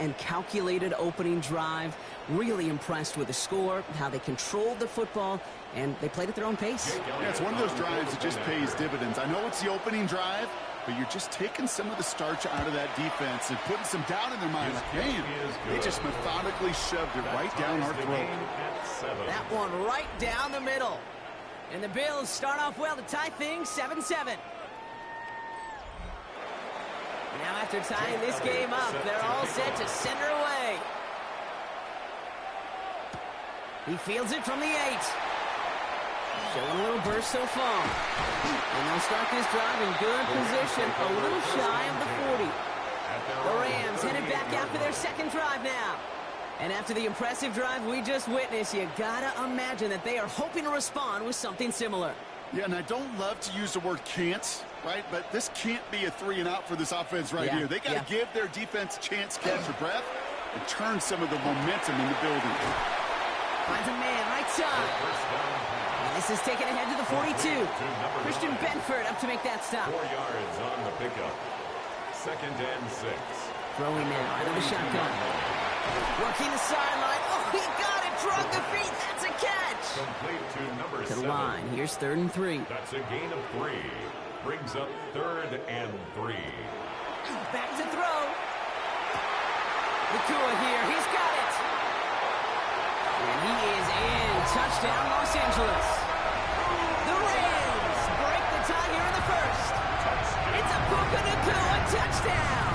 and calculated opening drive. Really impressed with the score, how they controlled the football, and they played at their own pace. Yeah, it's one of those drives that just pays dividends. I know it's the opening drive, but you're just taking some of the starch out of that defense and putting some doubt in their mind. Like, man, they just methodically shoved it right down our throat. That one right down the middle. And the Bills start off well to tie things 7-7. Now after tying this game up, they're all set to send her away. He fields it from the 8. Showing a little burst so far. And they'll start this drive in good position, a little shy of the 40. The Rams headed back out for their second drive now. And after the impressive drive we just witnessed, you gotta imagine that they are hoping to respond with something similar. Yeah, and I don't love to use the word can't, right? But this can't be a 3-and-out for this offense right here. They got to give their defense a chance to catch their breath and turn some of the momentum in the building. Finds a man right side. And this is taken ahead to the 42. Christian Benford up to make that stop. 4 yards on the pickup. 2nd and 6. Throwing now out of the shotgun. Working the sideline. Oh, he got it. Drug the feet. That's a catch. Complete to number 7. To the line. Here's 3rd and 3. That's a gain of 3. Brings up 3rd and 3. Back to throw. Nakua here. He's got it. And he is in. Touchdown, Los Angeles. The Rams break the tie here in the first. It's a Puka Nakua touchdown.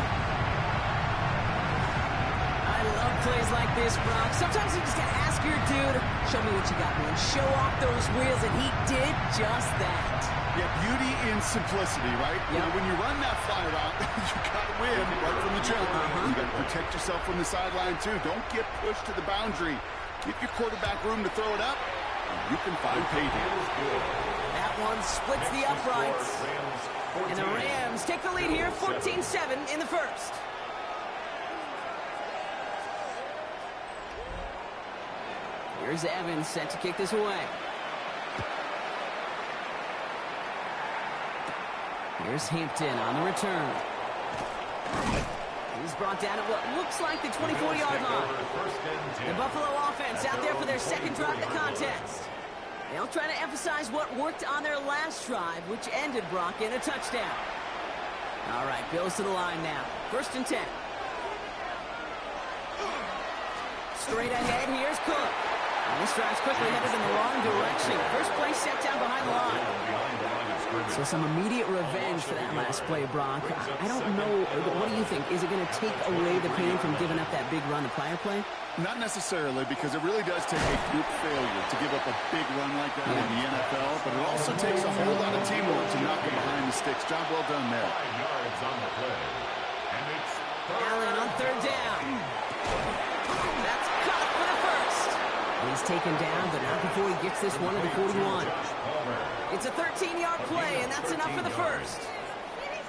I love plays like this, Brock. Sometimes you just gotta ask your dude, show me what you got, man. Show off those wheels, and he did just that. Yeah, beauty in simplicity, right? Yep. You know, when you run that fly route, you gotta win right from the jump. You gotta protect yourself from the sideline, too. Don't get pushed to the boundary. Give your quarterback room to throw it up, and you can find payday. That one splits the uprights. And the Rams take the lead here, 14-7 in the first. Here's Evans set to kick this away. Here's Hampton on the return. He's brought down at what looks like the 24-yard line. The Buffalo offense out there for their second drive of the contest. They'll try to emphasize what worked on their last drive, which ended, Brock, in a touchdown. All right, Bills to the line now. 1st and 10. Straight ahead, here's Cook. And this drive's quickly headed in the wrong direction. First play set down behind the line. So some immediate revenge for that last play, Brock. I don't know, what do you think? Is it going to take away the pain from giving up that big run the prior play? Not necessarily, because it really does take a group failure to give up a big run like that in the NFL, but it also takes a whole lot of teamwork to knock it behind the sticks. Job well done there. 5 yards on the play. And it's Allen on 3rd down. That's caught for the first. He's taken down, but not before he gets this one to the 41. It's a 13-yard play, and that's enough for the first.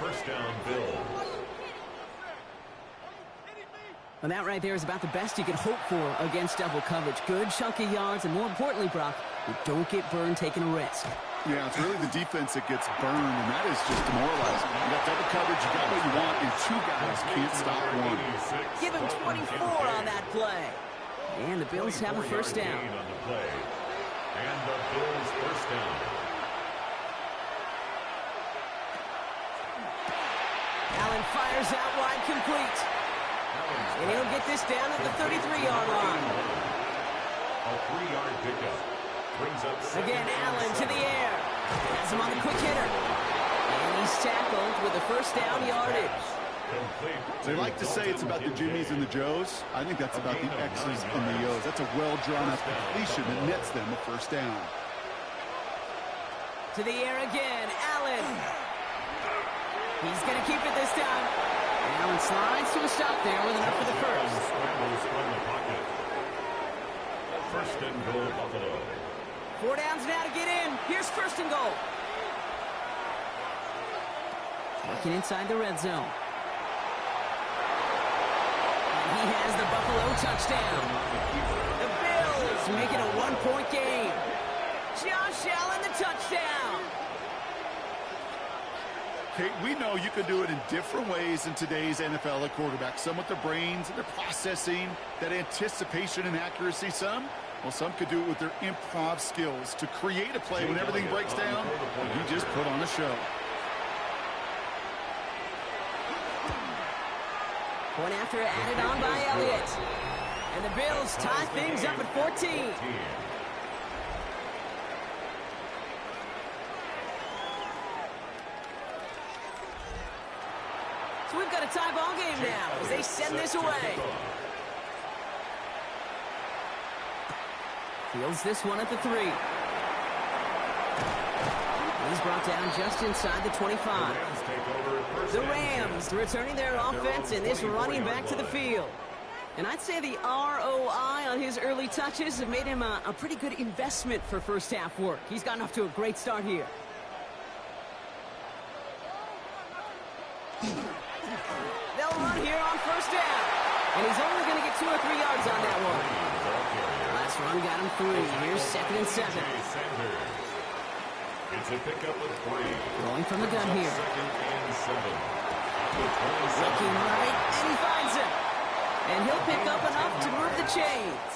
1st down, Bills. Well, that right there is about the best you could hope for against double coverage. Good chunk of yards, and more importantly, Brock, you don't get burned taking a risk. Yeah, it's really the defense that gets burned, and that is just demoralizing. You got double coverage, you got what you want, and 2 guys can't stop one. Give him 24 on that play. And the Bills have a 1st down. On the play. And the Bills 1st down. Allen fires out wide, complete. And he'll get this down at the 33-yard line. A 3-yard pickup. Brings up Again, Allen to the air. Has him on the quick hitter. And he's tackled with a 1st down yardage. They like to say it's about the Jimmies and the Joes. I think that's about the X's and the O's. That's a well-drawn-up completion that nets them a 1st down. To the air again, Allen. He's going to keep it this time. Allen slides to a stop there with enough for the first. Scrambles from the pocket. 1st and goal, Buffalo. 4 downs now to get in. Here's 1st and goal. Working inside the red zone. And he has the Buffalo touchdown. The Bills make it a 1-point game. Josh Allen the touchdown. Okay, we know you can do it in different ways in today's NFL at quarterback. Some with their brains, their processing, that anticipation and accuracy. Some could do it with their improv skills to create a play when everything breaks down. And he just put on a show. Point after added on by Elliott. And the Bills tie things up at 14. So we've got a tie ball game now as they send this away. Fields this one at the 3. He's brought down just inside the 25. The Rams returning their offense and this running back to the field. And I'd say the ROI on his early touches have made him a pretty good investment for first half work. He's gotten off to a great start here. They'll run here on first down. And he's only going to get 2 or 3 yards on that one. Last run got him 3. Here's 2nd and 7. It's a pickup of 3. Rolling from the gun here. 2nd and 7. Looking right, and he finds him. And he'll pick up enough to move the chains.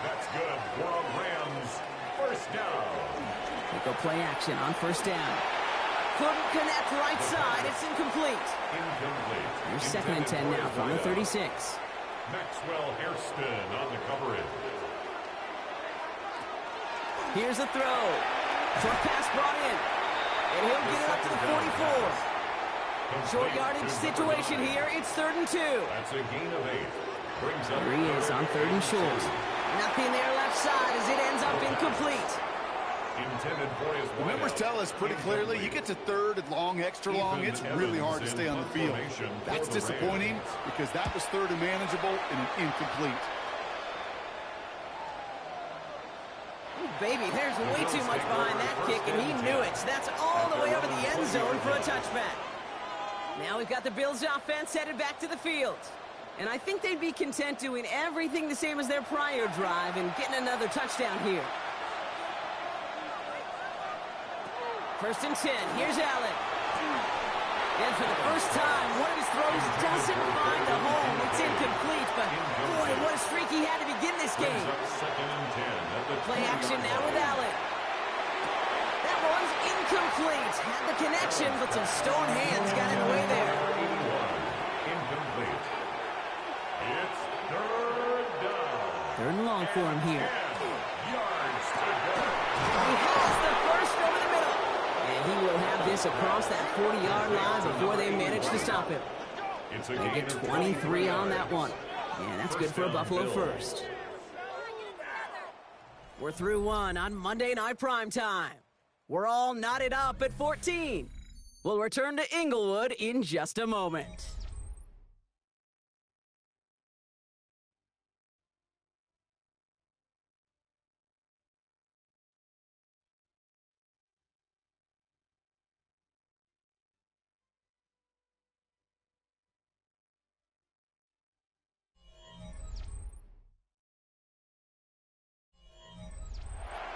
That's good for a Rams first down. They go play action on first down. Couldn't connect right side. It's incomplete. Here's 2nd and 10 now from the 36. Maxwell Hairston on the coverage. Here's the throw. Short pass brought in. And he'll get it up to the 44. Short yardage situation here. It's 3rd and 2. That's a gain of 8. Brings up here he is on 3rd and short. Nothing there left side as it ends up incomplete. Intended for his the numbers tell us pretty clearly, you get to 3rd and long, extra long, it's really hard to stay on the field. That's disappointing because that was 3rd and manageable and an incomplete. Ooh, baby, there's way too much behind that kick, and he knew it. That's all the way over the end zone for a touchback. Now we've got the Bills offense headed back to the field. And I think they'd be content doing everything the same as their prior drive and getting another touchdown here. 1st and 10. Here's Allen. And for the first time, one of his throws doesn't find a home. It's incomplete, but boy, what a streak he had to begin this game. 2nd and 10. Play action now with Allen. That one's incomplete. Had the connection, but some stone hands got in the way there. Incomplete. It's 3rd down. 3rd and long for him here. Yards to go. He has the first over the middle. And he will have this across that 40-yard line before they manage to stop him. They get 23 on that one. Yeah, that's good for a Buffalo first. We're through one on Monday Night Primetime. We're all knotted up at 14. We'll return to Inglewood in just a moment.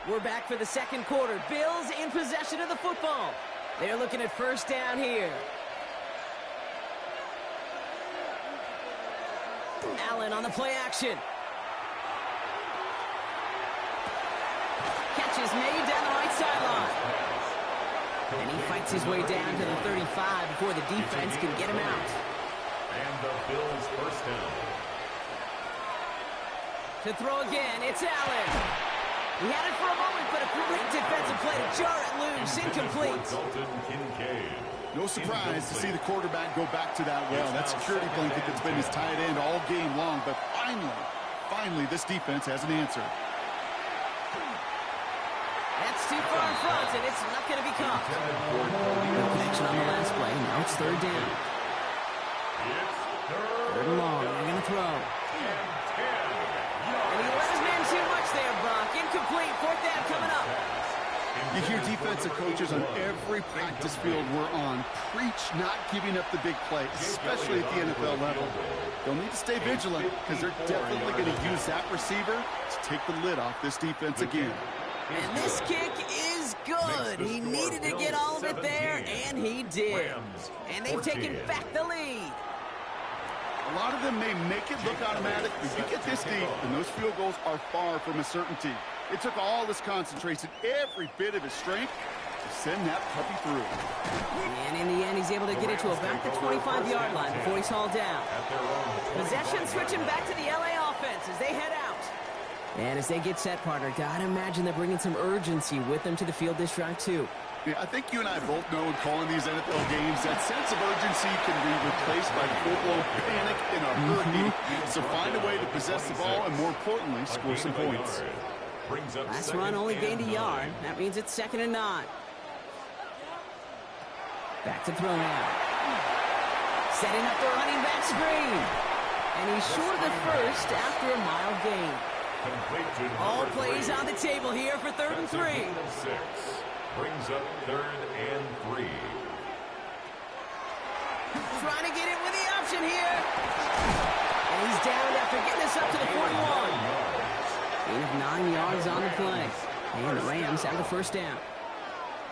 We're back for the 2nd quarter. Bills in possession of the football. They're looking at first down here. Allen on the play action. Catch is made down the right sideline. And he fights his way down to the 35 before the defense can get him out. And the Bills first down. To throw again, it's Allen. He had it for a moment, but a great defensive play to jar it loose. Incomplete. No surprise to see the quarterback go back to that well. That security blanket that's been his tight end all game long, but finally, this defense has an answer. That's too far in front, and it's not going to be caught. No connection on the last play. Now it's 3rd down. 3rd and long. They're going to throw. And he let his man too much there, Brock. Incomplete. 4th down coming up. You hear defensive coaches on every practice field we're on preach not giving up the big play, especially at the NFL level. They'll need to stay vigilant because they're definitely going to use that receiver to take the lid off this defense again. And this kick is good. He needed to get all of it there, and he did. And they've taken back the lead. A lot of them may make it look automatic, but you get this deep, and those field goals are far from a certainty. It took all his concentration, every bit of his strength, to send that puppy through. And in the end, he's able to get it to about the 25-yard line before he's hauled down. Possession switching back to the LA offense as they head out. And as they get set, partner, gotta imagine they're bringing some urgency with them to the field this drive, too. Yeah, I think you and I both know in calling these NFL games that sense of urgency can be replaced by full-blown panic in a hurry. So find a way to possess the ball and, more importantly, score some points. Last run only gained a yard. That means it's 2nd and 9. Back to throw now. Setting up the running back screen. And he's short of the first after a mild gain. All plays on the table here for 3rd and 3. Brings up 3rd and 3. Trying to get it with the option here. And he's down after getting this up to the 41. Gain of 9 yards on the play. And the Rams have the first down.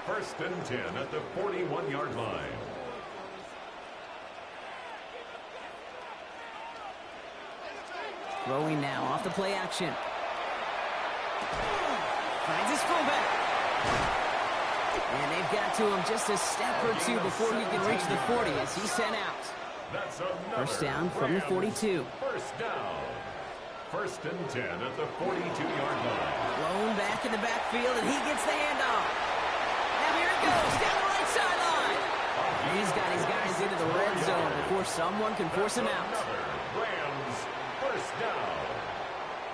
1st and 10 at the 41-yard line. Throwing now off the play action. Finds his fullback. And they've got to him just a step or two before he can reach the 40 as he's sent out. First down from the 42. First down. 1st and 10 at the 42-yard line. Blown back in the backfield, and he gets the handoff. Now here it goes, down the right sideline. He's got his guys into the red zone before someone can force him out. Rams, first down.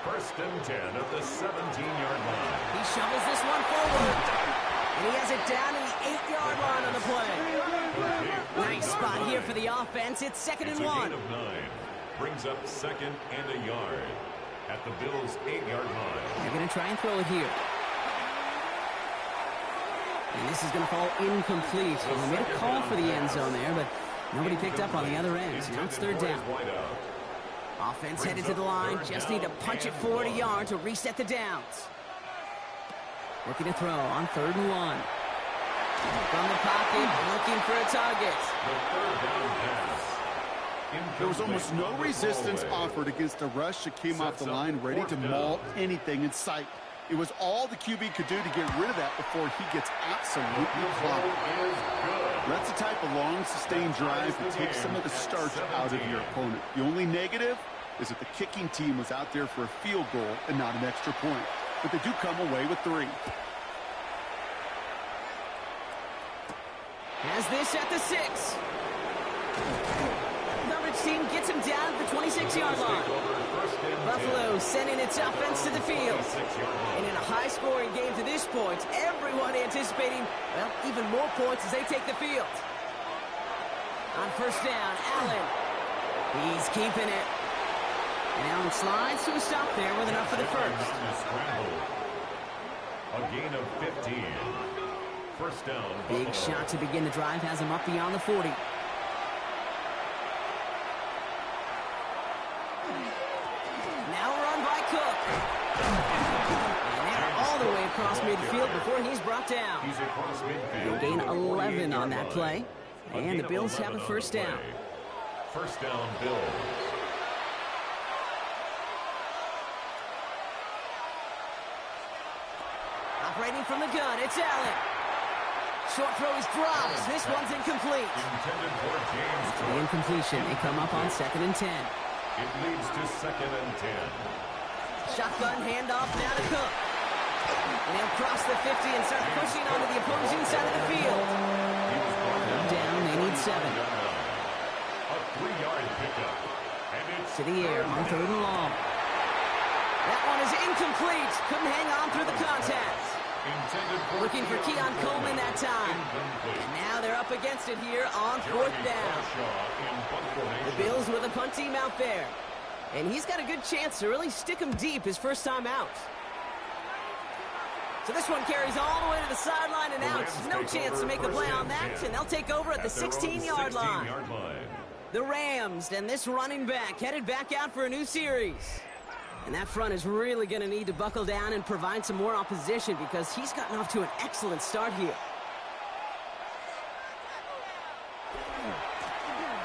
1st and 10 at the 17-yard line. He shovels this one forward. And he has it down to the 8-yard line on the play. Nice spot here for the offense. It's 2nd and 1. Gain of 9. Brings up 2nd and a yard at the Bills' 8-yard line. They're going to try and throw it here. And this is going to fall incomplete. Well, they made a call for the end zone there, but nobody picked up on the other end. So now it's 3rd down. Offense headed to the line. Just need to punch it forward a yard to reset the downs. Looking to throw on 3rd and 1. From the pocket, looking for a target. The 3rd down pass. There was almost no resistance offered against a rush that came off the line ready to maul anything in sight. It was all the QB could do to get rid of that before he gets absolutely clocked. That's the type of long, sustained drive that takes some of the starch out of your opponent. The only negative is that the kicking team was out there for a field goal and not an extra point. But they do come away with 3. Has this at the 6. Coverage team gets him down at the 26-yard line. Buffalo sending its offense to the field. And in a high-scoring game to this point, everyone anticipating, well, even more points as they take the field. On 1st down, Allen. He's keeping it. And Allen slides to a stop there with enough for the first. A gain of 15. First down. Big shot to begin the drive has him up beyond the 40. Now run by Cook. And they're all the way across midfield before he's brought down. He's across midfield. They gain 11 on that play. And the Bills have a first down. First down, Bills. Operating from the gun, it's Allen. Short throw is dropped. This one's incomplete. Intended for James. The incompletion, they come up on 2nd and 10. It leads to 2nd and 10. Shotgun handoff now to Cook. And they'll cross the 50 and start pushing onto the opposing side of the field. Down, they need 7. A 3-yard pickup. And it's To the air on 3rd and long. That one is incomplete. Couldn't hang on through the contact. Looking for Keon Coleman that time. And now they're up against it here on 4th down. The Bills with a punt team out there. And he's got a good chance to really stick him deep his first time out. So this one carries all the way to the sideline and out. No chance to make a play on that, and they'll take over at the 16-yard line. The Rams and this running back headed back out for a new series. And that front is really going to need to buckle down and provide some more opposition because he's gotten off to an excellent start here.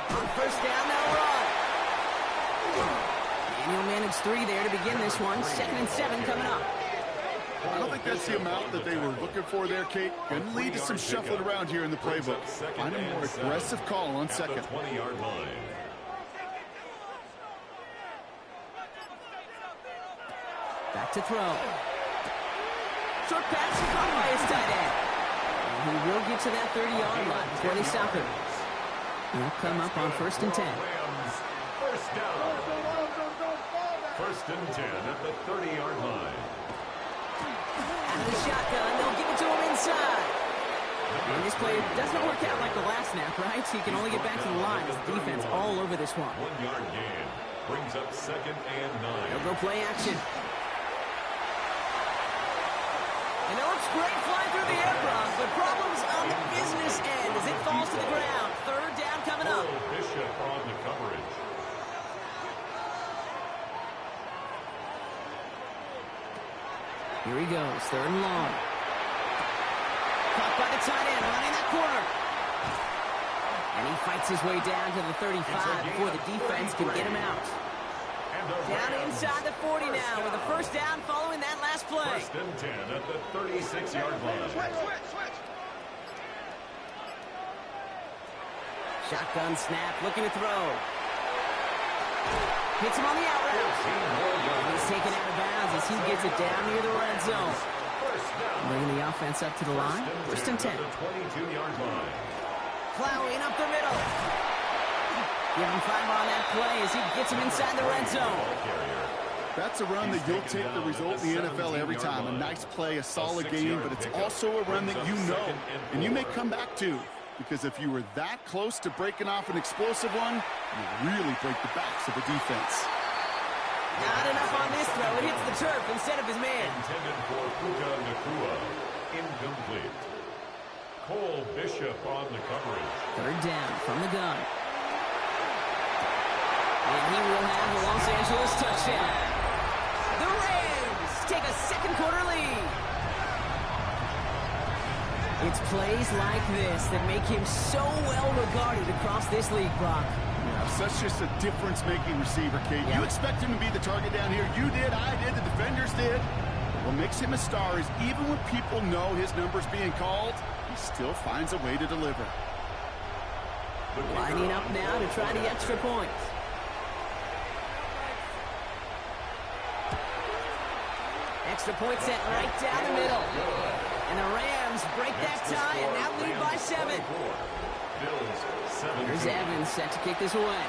On first down, they'll run. And he'll manage 3 there to begin this one. 2nd and 7 coming up. I don't think that's the amount that they were looking for there, Kate. Going to lead to some shuffling around here in the playbook. Find a more aggressive call on second. 20-yard line. Back to throw. Short pass caught by his tight end. And he will get to that 30-yard line before they stop him. He'll come up on 1st and 10. First down. 1st and 10 at the 30-yard line. Out of the shotgun, they'll give it to him inside. And this play doesn't work out like the last snap, right? So he can only get back to the line. His defense all over this one. 1-yard gain. Brings up 2nd and 9. They'll go play action. And it looks great flying through the air, Brock, but problems on the business end as it falls to the ground. 3rd down coming up. Bishop on the coverage. Here he goes, 3rd and long. Caught by the tight end, running that corner. And he fights his way down to the 35 before the defense can get him out. Down inside the 40 now with a 1st down following that last play. 1st and 10 at the 36-yard line. Shotgun snap, looking to throw. Hits him on the out route. And he's taken out of bounds as he gets it down near the red zone. Bringing the offense up to the line. 1st and 10. 22-yard line. Plowing up the middle. Give him 5 on that play as he gets him inside the red zone. That's a run that you'll take the result in the NFL every time. A nice play, a solid game, but it's also a run that you know and you may come back to. Because if you were that close to breaking off an explosive one, you really break the backs of the defense. Not enough on this throw. It hits the turf instead of his man. Intended for Puka Nakua. Incomplete. Cole Bishop on the coverage. 3rd down from the gun. And he will have the Los Angeles touchdown. The Rams take a 2nd quarter lead. It's plays like this that make him so well regarded across this league, Brock. Yeah, such just a difference-making receiver, Kate. You expect him to be the target down here. You did, I did, the defenders did. What makes him a star is even when people know his number's being called, he still finds a way to deliver. Lining up now to try the extra point. Extra point set right down the middle. And the Rams break that tie and now lead by 7. Here's Evans set to kick this away.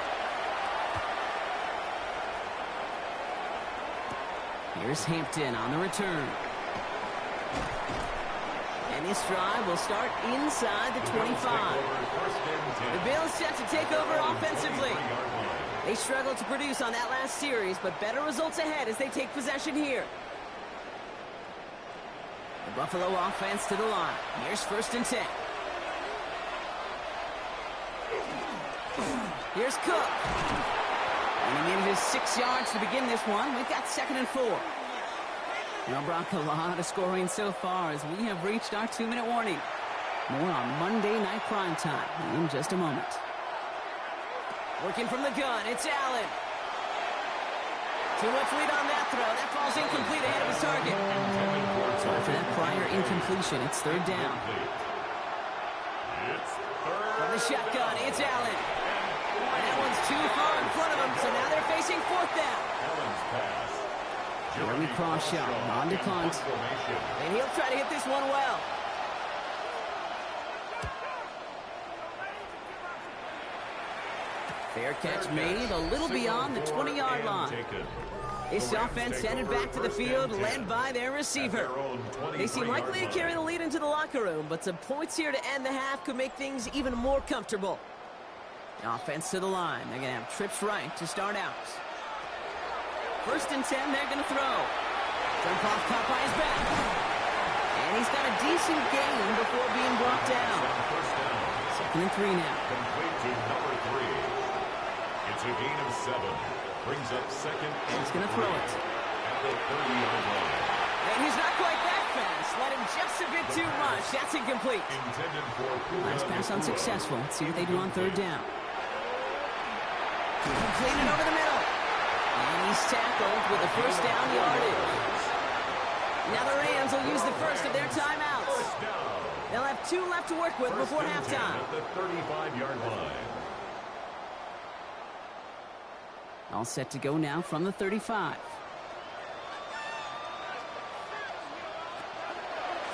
Here's Hampton on the return. And this drive will start inside the 25. The Bills set to take over offensively. They struggled to produce on that last series, but better results ahead as they take possession here. The Buffalo offense to the line. Here's 1st and 10. Here's Cook. And he manages 6 yards to begin this one. We've got 2nd and 4. Now, Brock, a lot of scoring so far as we have reached our 2-minute warning. More on Monday Night Primetime in just a moment. Working from the gun, it's Allen. Too much lead on that throw. That falls incomplete ahead of his target. So after that prior incompletion, it's 3rd down. From the shotgun, it's Allen. And that one's too far in front of him, so now they're facing 4th down. Jeremy cross shot, on to punt. And he'll try to hit this one well. Fair catch made a little beyond the 20-yard line. This offense headed back to the field, led by their receiver. They seem likely to carry the lead into the locker room, but some points here to end the half could make things even more comfortable. The offense to the line. They're going to have trips right to start out. 1st and 10, they're going to throw. Jump off caught by his back. And he's got a decent gain before being brought down. 2nd and 3 now. Complete to number 3. It's a gain of 7. Brings up 2nd. He's going to throw it. the 30-yard line. And he's not quite that fast. Let him just a bit too much. That's incomplete. Intended for Nice pass unsuccessful. Let's see what they do on third down. Completed over the middle. And he's tackled with the first down yardage. Now the Rams will use the first of their timeouts. First down. They'll have 2 left to work with First before and 10 halftime. at the 35-yard line. All set to go now from the 35.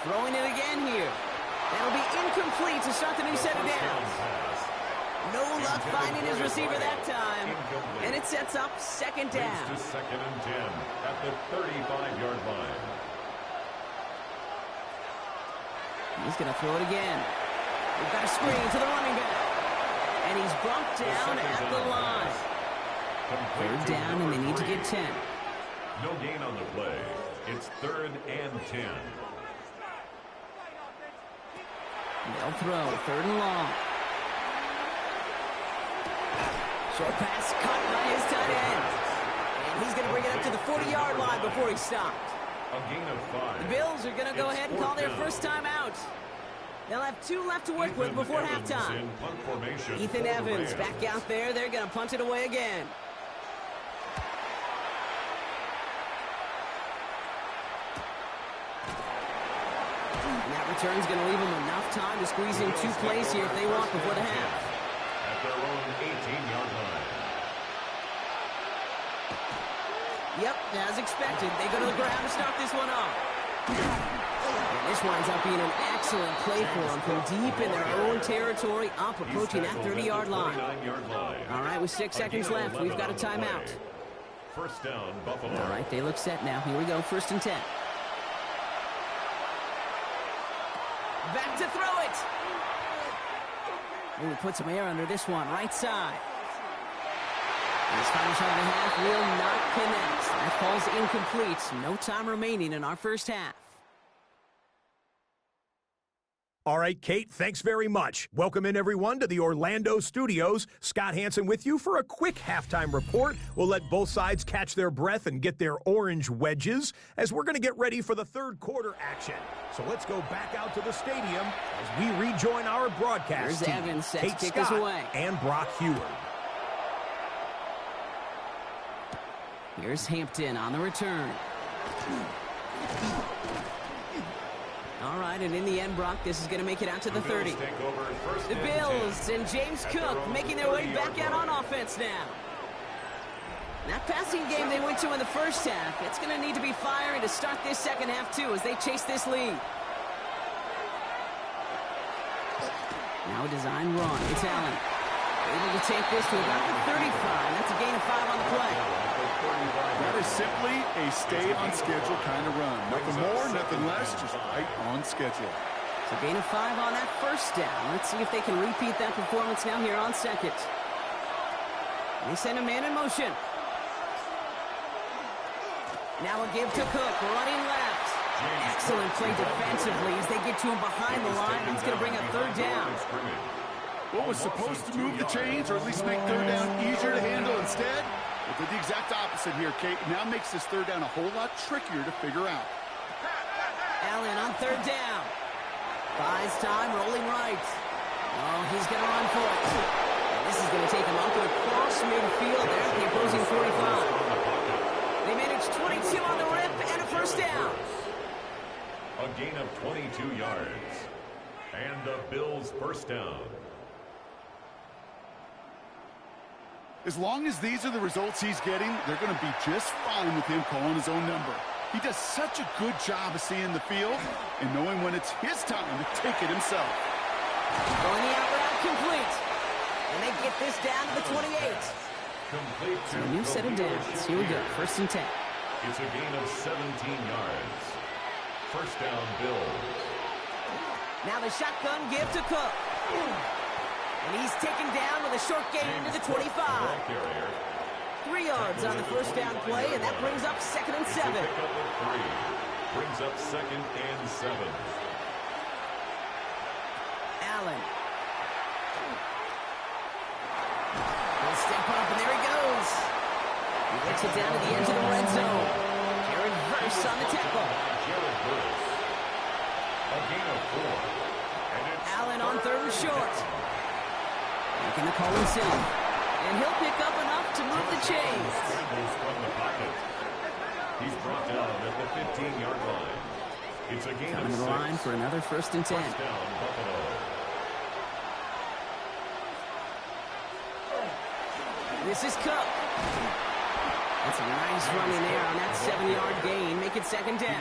Throwing it again here. That'll be incomplete to start the new set of downs. No luck finding his receiver that time. And it sets up second down. Brings to second and 10 at the 35-yard line. He's going to throw it again. We've got a screen to the running back. And he's brought down at the line. Third down, and they need to get 10. No gain on the play. It's third and 10. They'll throw, third and long. Short pass cut by his tight end. And he's going to bring it up to the 40-yard line before he stopped. A gain of 5. The Bills are going to go ahead and call their first time out. They'll have 2 left to work with before halftime. Ethan Evans back out there. They're going to punt it away again. And that return's going to leave them enough time to squeeze in 2 plays here if they want before the half. At their own 18-yard line. Yep, as expected. They go to the ground to start this one off. And this winds up being an excellent play for them from deep in their own territory, up approaching that 30-yard line. All right, with 6 seconds left, we've got a timeout. First down, Buffalo. All right, they look set now. Here we go, first and 10. Back to throw it. Ooh, put some air under this one, right side. And his final shot of the half will not connect. That falls incomplete. No time remaining in our first half. All right, Kate, thanks very much. Welcome in, everyone, to the Orlando studios. Scott Hansen with you for a quick halftime report. We'll let both sides catch their breath and get their orange wedges as we're going to get ready for the third quarter action. So let's go back out to the stadium as we rejoin our broadcast There's team, Evans set Kate to kick Scott us away. and Brock Heward. Here's Hampton on the return. All right, and in the end, Brock, this is going to make it out to the 30. The Bills and James Cook making their way back out on offense now. That passing game they went to in the first half, it's going to need to be firing to start this second half, too, as they chase this lead. Now a design run. It's Allen. Able to take this to about the 35. That's a gain of 5 on the play. That is simply a stay-on-schedule kind of run. Nothing more, nothing less, just right on schedule. It's a gain of 5 on that first down. Let's see if they can repeat that performance now here on second. And they send a man in motion. Now a give to Cook, running left. Excellent play defensively as they get to him behind the line. That's going to bring a third down. What was supposed to move the chains, or at least make third down easier to handle instead? Well, did the exact opposite here, Kate. Now makes this third down a whole lot trickier to figure out. Allen on third down. Buys time, rolling right. Oh, he's going to run for it. And this is going to take him up and across midfield there at the opposing 45. They managed 22 on the rip and a first down. A gain of 22 yards. And the Bills' first down. As long as these are the results he's getting, they're going to be just fine with him calling his own number. He does such a good job of seeing the field and knowing when it's his time to take it himself. Going the out route complete. And they get this down to the 28. Complete to A new set of downs. Here we go, first and 10. It's a gain of 17 yards. First down, Bills. Now the shotgun give to Cook. And he's taken down with a short gain to the 25. 3 yards on the first down play, and that brings up second and 7. Pick up at 3. Brings up second and 7. Allen. He'll step up, and there he goes. He makes it down to the edge of the red zone. Burst on the tackle. A gain of 4. Allen on 3rd and short. Making the call himself. And he'll pick up enough to move the chains. From the pocket. He's brought down at the 15-yard line. It's a gain Coming of to the 6. line for another 1st and 10. First down, Buffalo. This is Cook. That's a nice run in there on that 7-yard gain. Make it 2nd down.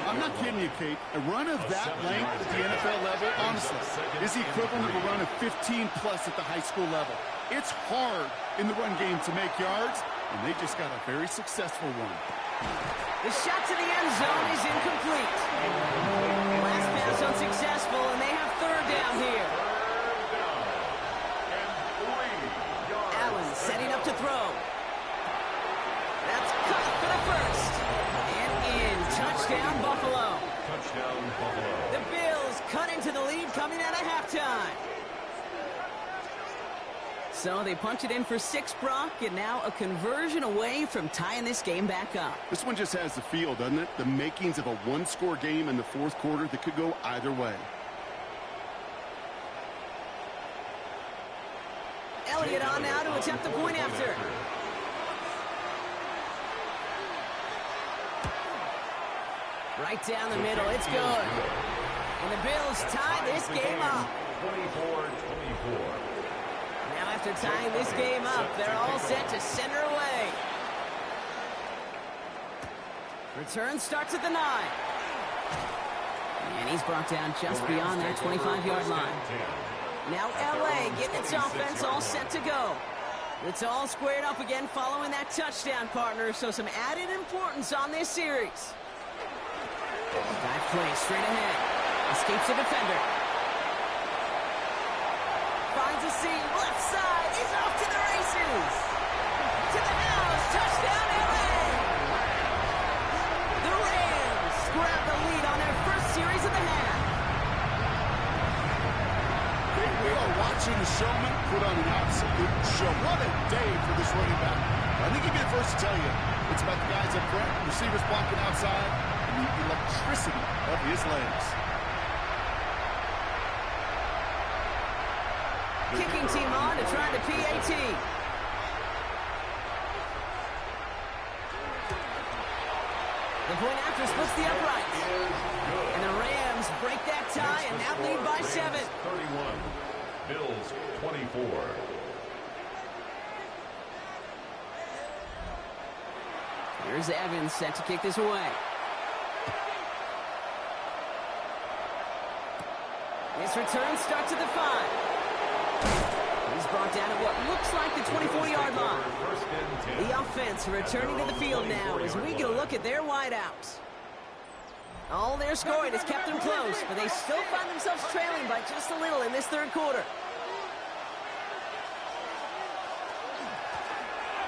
I'm not kidding you, Kate. A run of that length at the NFL level, honestly, is the equivalent of a run of 15-plus at the high school level. It's hard in the run game to make yards, and they just got a very successful one. The shot to the end zone is incomplete. Last pass unsuccessful, and they have 3rd down here. Allen setting up to throw. That's caught for the 1st. And in. Touchdown, Buffalo. Touchdown, Buffalo. The Bills cut into the lead coming out of halftime. So they punch it in for 6, Brock, and now a conversion away from tying this game back up. This one just has the feel, doesn't it? The makings of a one-score game in the 4th quarter that could go either way. Elliott on now to attempt the point after. Right down the middle. It's good. And the Bills tie this game up. 24-24. Now after tying this game up, they're all set to send her away. Return starts at the 9. And he's brought down just beyond that 25-yard line. Now L.A. getting its offense all set to go. It's all squared up again following that touchdown, partner, so some added importance on this series. Dive play straight ahead. Escapes a defender. Finds a seam, left side. He's off to the races. To the house. Touchdown, L.A. The Rams grab the lead on their first series of the half. We are watching the showman put on an absolute show. What a day for this running back. I think he'd be the first to tell you. It's about the guys up front, receivers blocking outside, and the electricity of his legs. Kicking team on to try the PAT. The point after splits the uprights. And the Rams break that tie and now lead by 7. 31. Bills 24. Here's Evans set to kick this away. This return starts at the 5. He's brought down at what looks like the 24-yard line. The offense returning to the field now as we get a look at their wideouts. All their scoring has kept them close, but they still find themselves trailing by just a little in this 3rd quarter.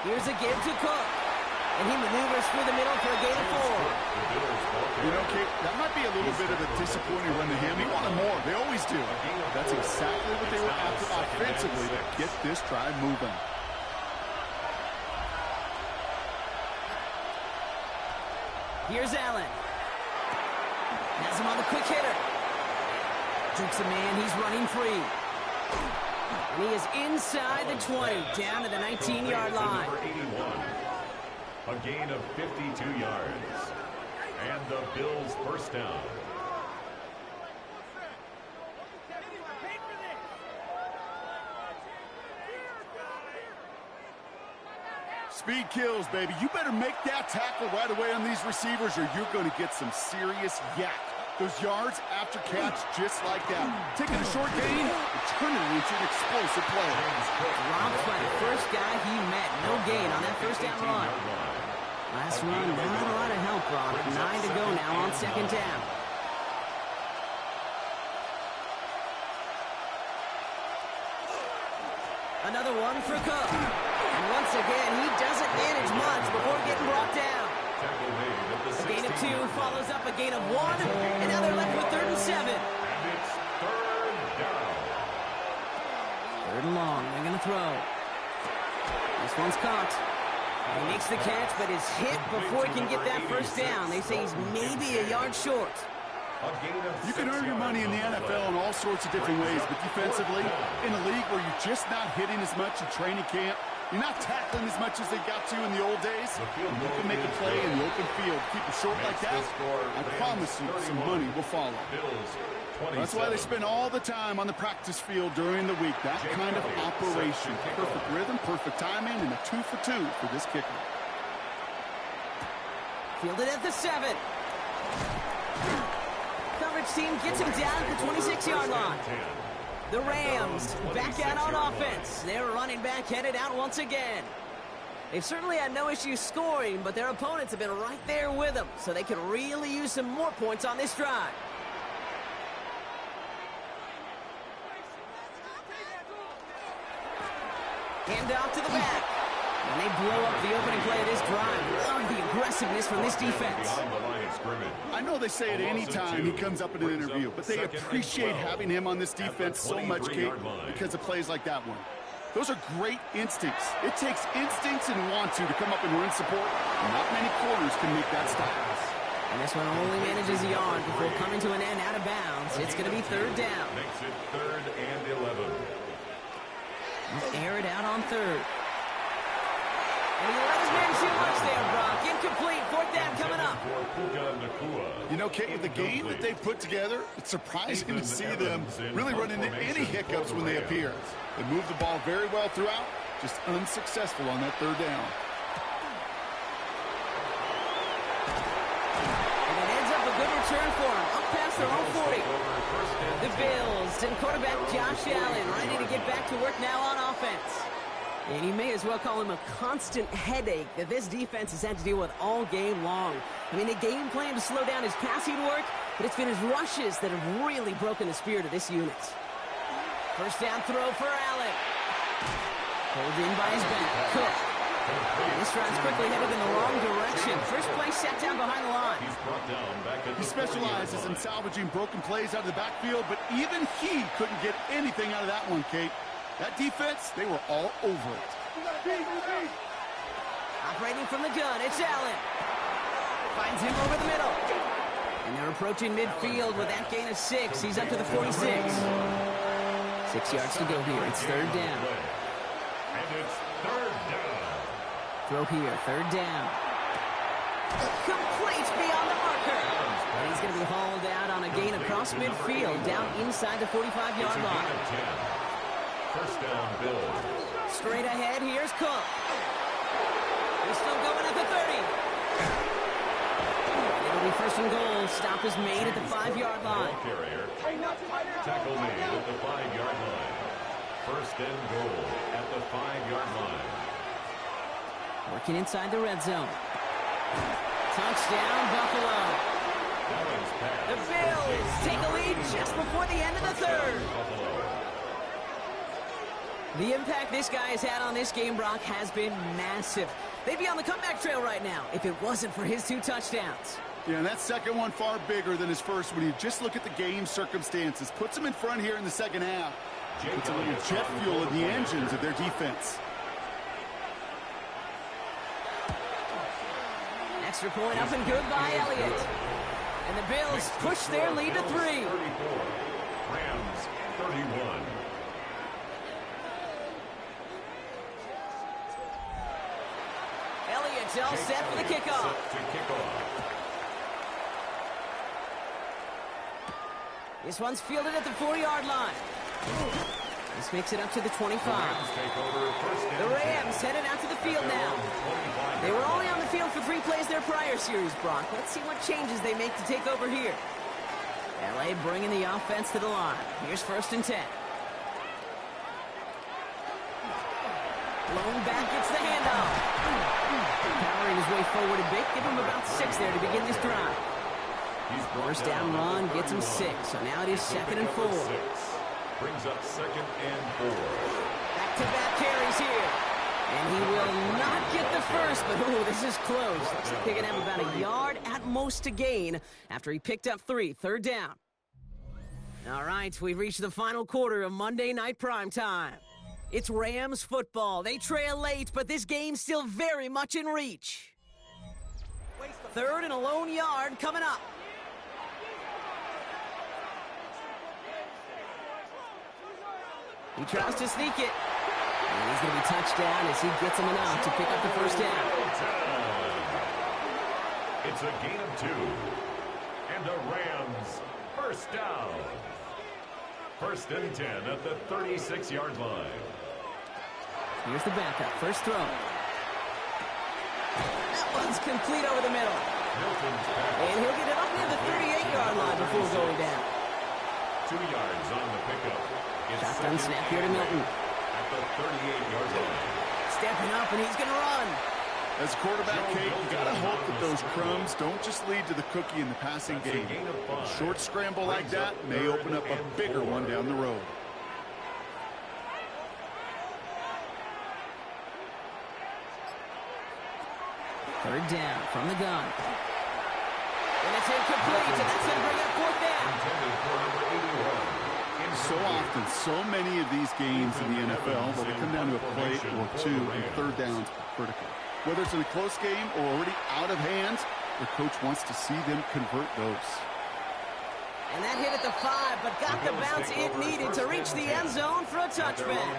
Here's a give to Cook. And he maneuvers through the middle for a gain of 4. You know, Kate, that might be a little bit of a disappointing run to him. He wanted more. They always do. That's exactly what they were after offensively to get this drive moving. Here's Allen. Has him on the quick hitter. Jukes a man. He's running free. And he is inside the 20, down to the 19-yard line. A gain of 52 yards. And the Bills first down. Speed kills, baby. You better make that tackle right away on these receivers or you're going to get some serious yak. Those yards after catch just like that. Taking a short gain and turning it into an explosive play. Robbed by the first guy he met. No gain on that first down run. Last run, not a lot of help, Brock. 9 to go now on 2nd down. Another one for Cook. And once again, he doesn't manage much before getting brought down. A gain of 2 follows up a gain of 1. And now they're left with 3rd and 7. And it's 3rd down. 3rd and long. They're going to throw. This one's caught. He makes the catch, but is hit before he can get that first down. They say he's maybe a yard short. You can earn your money in the NFL in all sorts of different ways, but defensively, in a league where you're just not hitting as much in training camp, you're not tackling as much as they got to in the old days, you can make a play in the open field. Keep it short like that, I promise you some money will follow. That's why they spend all the time on the practice field during the week. That kind of operation. Perfect rhythm, perfect timing, and a 2 for 2 for this kicker. Fielded at the 7. Coverage team gets him down at the 26-yard line. The Rams back out on offense. Their running back headed out once again. They've certainly had no issue scoring, but their opponents have been right there with them, so they could really use some more points on this drive. Hand off to the back. And they blow up the opening play of this drive. Love the aggressiveness from this defense. I know they say it any time he comes up in an interview, but they appreciate having him on this defense so much, Kate, because of plays like that one. Those are great instincts. It takes instincts and want to come up and run support. Not many corners can make that stop. And this one only manages a yard before coming to an end out of bounds. It's going to be third down. Makes it 3rd and 11. Air it out on third. And he let his man too much there, Brock. Incomplete. Fourth down coming up. You know, Kate, with the game that they put together, it's surprising to see them really run into any hiccups when they appear. They move the ball very well throughout, just unsuccessful on that third down. And it ends up a good return for him. Up past their own 40. The Bills and quarterback Josh Allen ready to get back to work now on offense. And you may as well call him a constant headache that this defense has had to deal with all game long. I mean, they game plan to slow down his passing work, but it's been his rushes that have really broken the spirit of this unit. First down throw for Allen. Pulled in by his back. Cook. And this drive's quickly headed in the wrong direction. First play set down behind the line. He specializes in salvaging broken plays out of the backfield, but even he couldn't get anything out of that one, Kate. That defense, they were all over it. Operating from the gun, it's Allen. Finds him over the middle. And they're approaching midfield with that gain of 6. He's up to the 46. 6 yards to go here. It's third down. And it's 3rd down. Throw here, third down. Complete beyond the marker. And he's going to be hauled out on a gain across midfield, down inside the 45-yard line. First down, Bills. Straight ahead, here's Cook. He's still going at the 30. It'll be first and goal. Stop is made at the 5-yard line. Carrier. Tackle made at the 5-yard line. First and goal at the 5-yard line. Working inside the red zone. Touchdown, Buffalo. The Bills take a lead just before the end of the third. The impact this guy has had on this game, Brock, has been massive. They'd be on the comeback trail right now if it wasn't for his 2 touchdowns. Yeah, and that second one far bigger than his first when you just look at the game circumstances. Puts them in front here in the second half. Puts a little jet fuel in the engines of their defense. Extra point up and good by Elliott. And the Bills push their lead to 3. 34. Rams 31. Elliott's all set for the kickoff. This one's fielded at the 4-yard line. This makes it up to the 25. The Rams headed out to the field now. They were only on the field for 3 plays their prior series, Brock. Let's see what changes they make to take over here. LA bringing the offense to the line. Here's first and 10. Lone back gets the handoff. Powering his way forward a bit. Give him about 6 there to begin this drive. First down run gets him 6. So now it is 2nd and 4. Brings up 2nd and 4. Back-to-back carries here. And he will not get the first, but ooh, this is close. Looks like they're going to have about a yard at most to gain after he picked up 3. Third down. All right, we've reached the final quarter of Monday Night Primetime. It's Rams football. They trail late, but this game's still very much in reach. 3rd and a lone yard coming up. He tries to sneak it. And he's going to be touched down as he gets him enough to pick up the first down. It's a gain of 2. And the Rams first down. 1st and 10 at the 36-yard line. Here's the backup. First throw. That one's complete over the middle. And he'll get it up near the 38-yard line before going down. 2 yards on the pickup. Shotgun snap here to Milton. At the 38-yard line. Stepping up, and he's going to run. As a quarterback, Kate, you got to hope that those crumbs don't just lead to the cookie in the passing game. A short scramble like that may open up a bigger one down the road. Third down from the gun. And it's incomplete, and that's going to bring up 4th down. So often, so many of these games in the NFL, well, they come down to a play or two, and 3rd downs are critical. Whether it's in a close game or already out of hand, the coach wants to see them convert those. And that hit at the 5, but got the bounce it needed to reach the end zone for a touchback.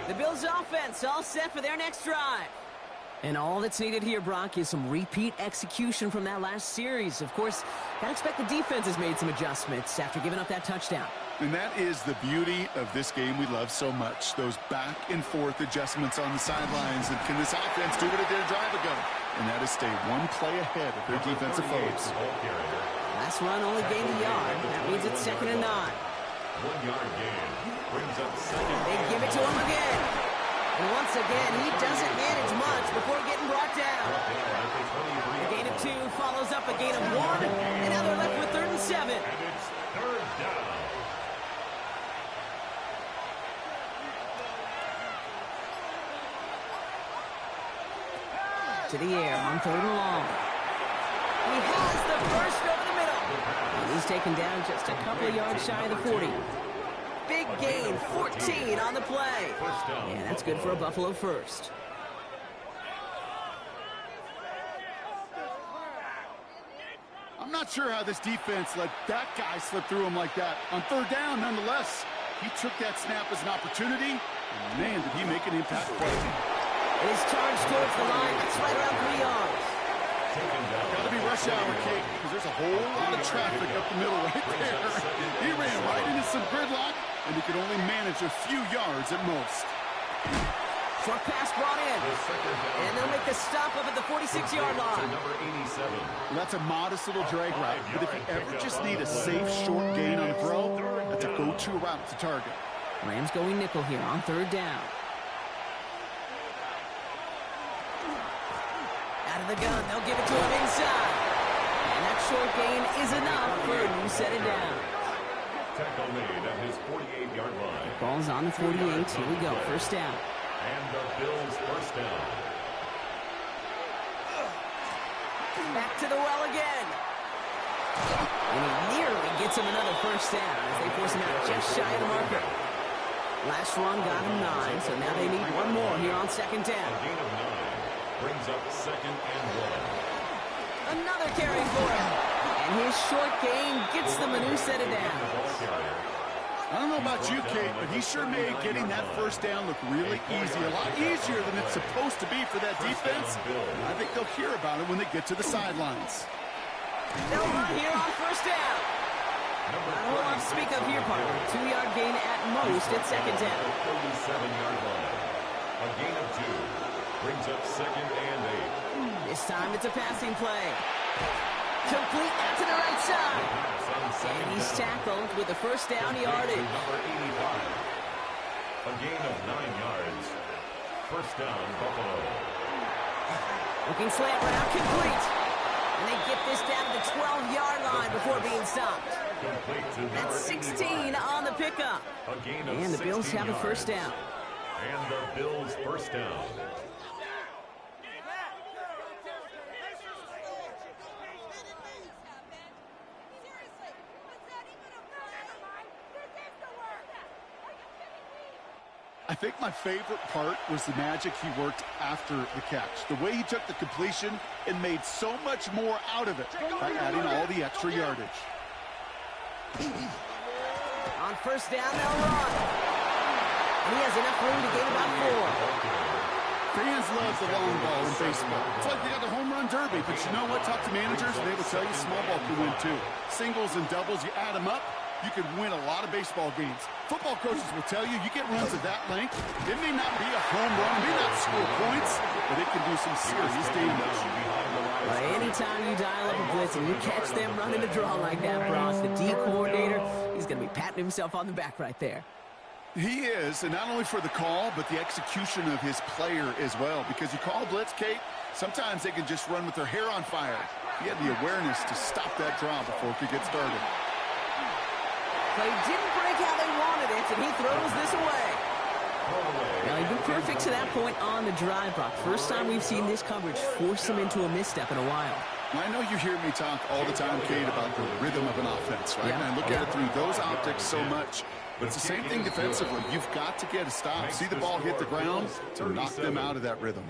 The Bills' offense all set for their next drive. And all that's needed here, Brock, is some repeat execution from that last series. Of course, I expect the defense has made some adjustments after giving up that touchdown. And that is the beauty of this game we love so much, those back-and-forth adjustments on the sidelines. And can this offense do what it did a drive ago? And that is stay one play ahead of their defensive foes. Last run only gained a yard. That means it's 2nd and 9. 1-yard gain brings up 2nd. They give it to him again. And once again, he doesn't manage much before getting brought down. A gain of 2 follows up a gain of 1. And now they're left with 3rd and 7. And it's 3rd down. To the air on 3rd and long. He has the first over the middle. And he's taken down just a couple of yards shy of the 40. Big gain, 14 on the play. And that's good for a Buffalo first. I'm not sure how this defense let that guy slip through him like that. On 3rd down, nonetheless, he took that snap as an opportunity, and man, did he make an impact play. It is charged towards the line. It's right around 3 yards. Got to be rush hour, Kate, because there's a whole lot of traffic up the middle right there. He ran right into some gridlock, and he could only manage a few yards at most. Short pass brought in. And they'll make the stop up at the 46-yard line. Well, that's a modest little drag route, but if you ever just need a safe, short gain on a throw, that's a go-to route to target. Rams going nickel here on 3rd down. Out of the gun, they'll give it to him inside. And that short gain is enough for a new set it down. Tackle made at his 48-yard line. Ball's on the 48. Here we go. First down. And the Bills first down. Back to the well again. And he nearly gets him another first down as they force him out just shy of the marker. Last run got him 9, so now they need one more here on 2nd down. A gain of 9 brings up 2nd and 1. Another carry for him. And his short gain gets them a new set of downs. I don't know about you, Kate, but he sure made getting that first down look really easy. A lot easier than it's supposed to be for that defense. I think they'll hear about it when they get to the sidelines. They'll run here on first down. Not a whole lot to speak of here, partner. 2-yard gain at most at 2nd down. 37-yard line. A gain of 2 brings up 2nd and 8. This time it's a passing play. Complete out to the right side. And he's tackled with the first down yardage. Number 85. A gain of 9 yards. First down, Buffalo. Looking slant route, complete. And they get this down to the 12-yard line before being stopped. That's 16 on the pickup. And the Bills have a first down. And the Bills first down. I I think my favorite part was the magic he worked after the catch. The way he took the completion and made so much more out of it by adding all the extra yardage. On first down, they'll run. And he has enough room to gain about 4. Fans love the long ball in baseball. It's like they got the home run derby, but you know what? Talk to managers, and they will tell you small ball can win too. Singles and doubles, you add them up, you can win a lot of baseball games. Football coaches will tell you, you get runs of that length, it may not be a home run, it may not score points, but it can do some serious damage. Anytime you dial up a blitz and you catch them running a draw like that, Bros, the D coordinator, he's going to be patting himself on the back right there. He is, and not only for the call, but the execution of his player as well. Because you call blitz, Kate, sometimes they can just run with their hair on fire. He had the awareness to stop that draw before it could get started. Play didn't break how they wanted it, and he throws this away. Now, he's been perfect to that point on the drive, Brock. First time we've seen this coverage force him into a misstep in a while. I know you hear me talk all the time, Kate, about the rhythm of an offense, right? And I look at it through those optics so much. But it's the same thing defensively. You've got to get a stop, see the ball hit the ground to knock them out of that rhythm.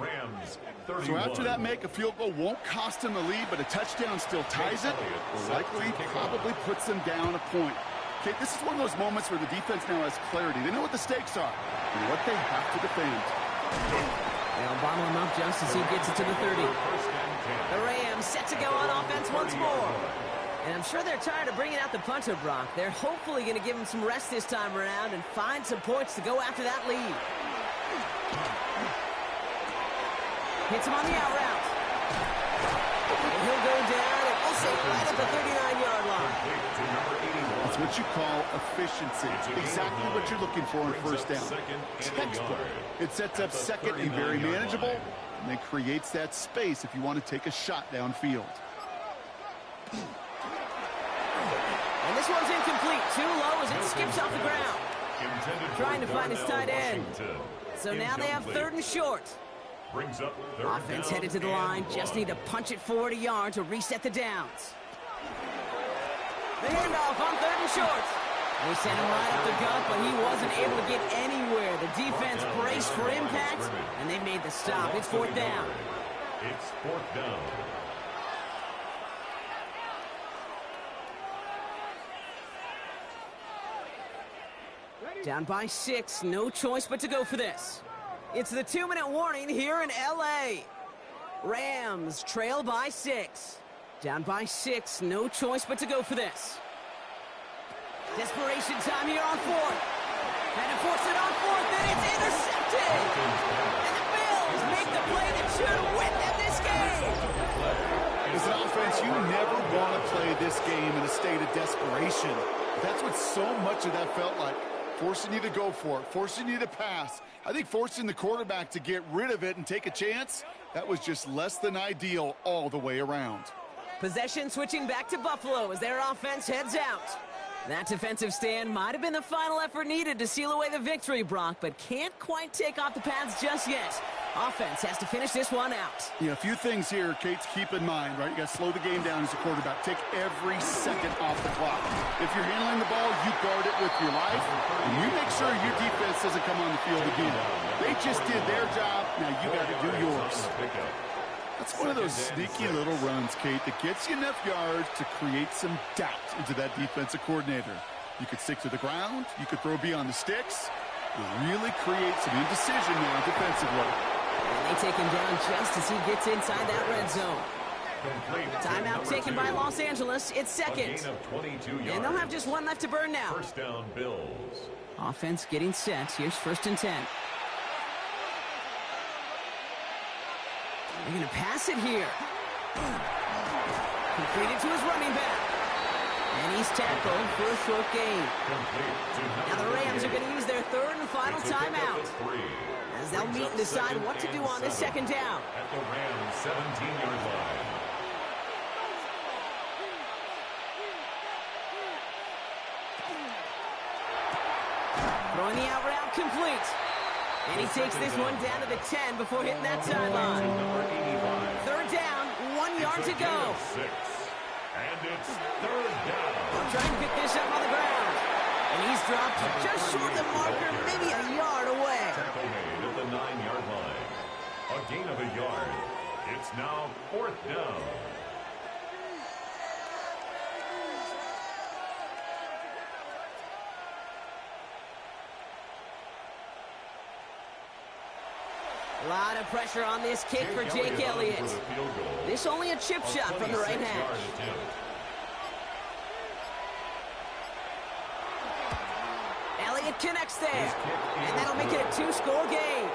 So after that make, a field goal won't cost them the lead, but a touchdown still ties it, or likely probably puts them down a point. Okay, this is one of those moments where the defense now has clarity. They know what the stakes are and what they have to defend. They'll bottle him up just as he gets it to the 30. The Rams set to go on offense once more. And I'm sure they're tired of bringing out the punter, Brock. They're hopefully going to give him some rest this time around and find some points to go after that lead. Hits him on the out route. And he'll go down, and we'll say right at the 39-yard line. That's what you call efficiency. Exactly what you're looking for on first down. Textbook. It sets up second and very manageable, and then creates that space if you want to take a shot downfield. And this one's incomplete. Too low as it skips off the ground. Trying to find his tight end. So now they have 3rd and short. Offense headed to the line. Just need to punch it forward a yard to reset the downs. The handoff on 3rd and short. They sent him right up the gut, but he wasn't able to get anywhere. The defense braced for impact, and they made the stop. It's 4th down. It's 4th down. Down by 6, no choice but to go for this. It's the 2-minute warning here in L.A. Rams trail by 6. Down by 6, no choice but to go for this. Desperation time here on 4th. And to force it on 4th, and it's intercepted! And the Bills make the play that should win them this game! As an offense, you never want to play this game in a state of desperation. That's what so much of that felt like. Forcing you to go for it, forcing you to pass. I think forcing the quarterback to get rid of it and take a chance, that was just less than ideal all the way around. Possession switching back to Buffalo as their offense heads out. That defensive stand might have been the final effort needed to seal away the victory, Brock, but can't quite take off the pads just yet. Offense has to finish this one out. Yeah, a few things here, Kate, to keep in mind, right? You got to slow the game down as a quarterback. Take every second off the clock. If you're handling the ball, you guard it with your life, and you make sure your defense doesn't come on the field again. They just did their job. Now you got to do yours. That's one of those sneaky little runs, Kate, that gets you enough yards to create some doubt into that defensive coordinator. You could stick to the ground. You could throw beyond the sticks. You really create some indecision now defensively. And they take him down just as he gets inside that red zone. Timeout taken by Los Angeles. It's 2nd. And they'll have just 1 left to burn now. First down, Bills. Offense getting set. Here's 1st and 10. They're going to pass it here. Completed to his running back. And he's tackled for a short gain. Now the Rams are going to use their 3rd and final timeout, as they'll meet and decide what to do on this 2nd down. At the Rams' 17-yard line. Throwing the out route complete. And he takes this one down to the 10 before hitting that sideline. 3rd down, 1 yard to go. And it's 3rd down. They'll try and pick this up on the ground. And he's dropped just short of the marker, maybe a yard away. Tackle made at the 9-yard line. A gain of a yard. It's now 4th down. A lot of pressure on this kick for Jake Elliott. This only a chip shot from the right hash. Elliott connects there, and that'll make it a 2-score game.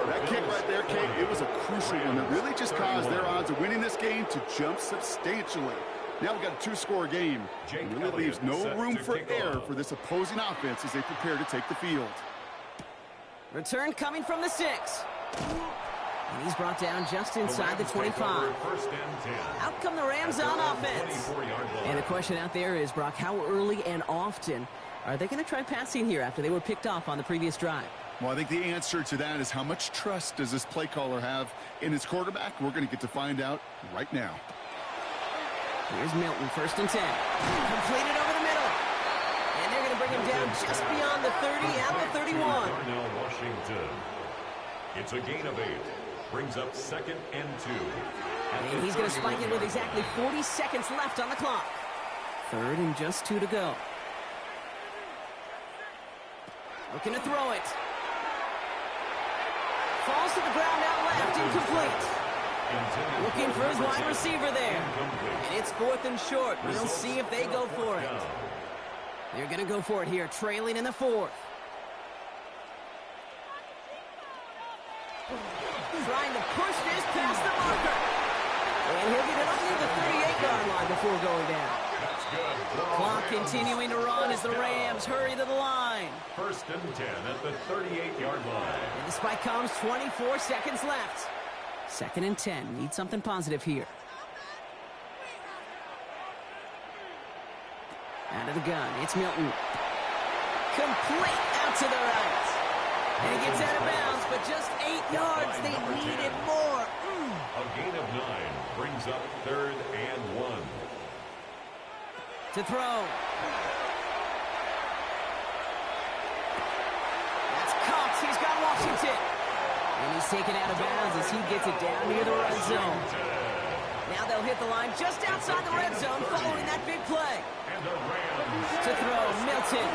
That kick right there, Kate, it was a crucial one that really just caused their odds of winning this game to jump substantially. Now we've got a 2-score game. It really leaves no room for error for this opposing offense as they prepare to take the field. Return coming from the 6. And he's brought down just inside the 25. Out come the Rams on offense. And the question out there is, Brock, how early and often are they going to try passing here after they were picked off on the previous drive? Well, I think the answer to that is how much trust does this play caller have in his quarterback? We're going to get to find out right now. Here's Milton, 1st and 10. Completed over the middle. And they're going to bring him down just beyond the 30 at the 31. Darnell Washington. It's a gain of 8. Brings up 2nd and 2. And he's going to spike it with exactly 40 seconds left on the clock. 3rd and just 2 to go. Looking to throw it. Falls to the ground out left, incomplete. Looking for his wide receiver there. And it's 4th and short. We'll see if they go for it. They're going to go for it here, trailing in the 4th. Trying to push this past the marker. And he'll get it only the 38-yard line before going down. Clock continuing to run as the Rams hurry to the line. 1st and 10 at the 38-yard line. And the spike comes, 24 seconds left. 2nd and 10. Need something positive here. Out of the gun. It's Milton. Complete out to the right. And he gets out of bounds, but just 8 yards. They needed more. A gain of 9 brings up 3rd and 1. To throw. That's caught. He's got Washington. And he's taken out of bounds as he gets it down near the red zone. Now they'll hit the line just outside the red zone following that big play. To throw, Milton.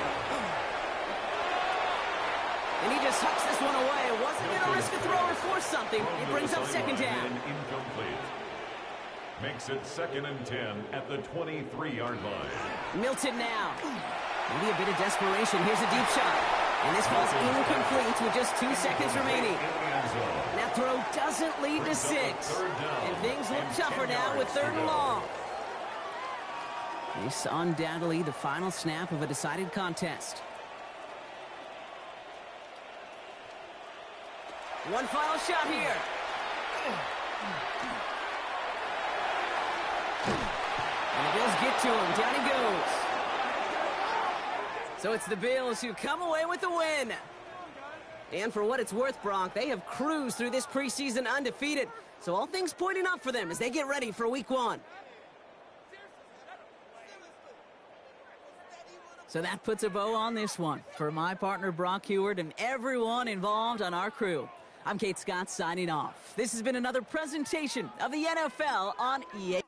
And he just hucks this one away. Wasn't going to risk a throw or force something. It brings up 2nd down. Incomplete. Makes it 2nd and 10 at the 23-yard line. Milton now. Maybe a bit of desperation. Here's a deep shot. And this ball's incomplete with just 2 seconds remaining. That throw doesn't lead to 6. And things look tougher now with 3rd and long. This undoubtedly the final snap of a decided contest. One final shot here. And the Bills get to him. Down he goes. So it's the Bills who come away with the win. And for what it's worth, Bronk, they have cruised through this preseason undefeated. So all things pointing up for them as they get ready for Week 1. So that puts a bow on this one. For my partner, Brock Heward, and everyone involved on our crew, I'm Kate Scott signing off. This has been another presentation of the NFL on EA.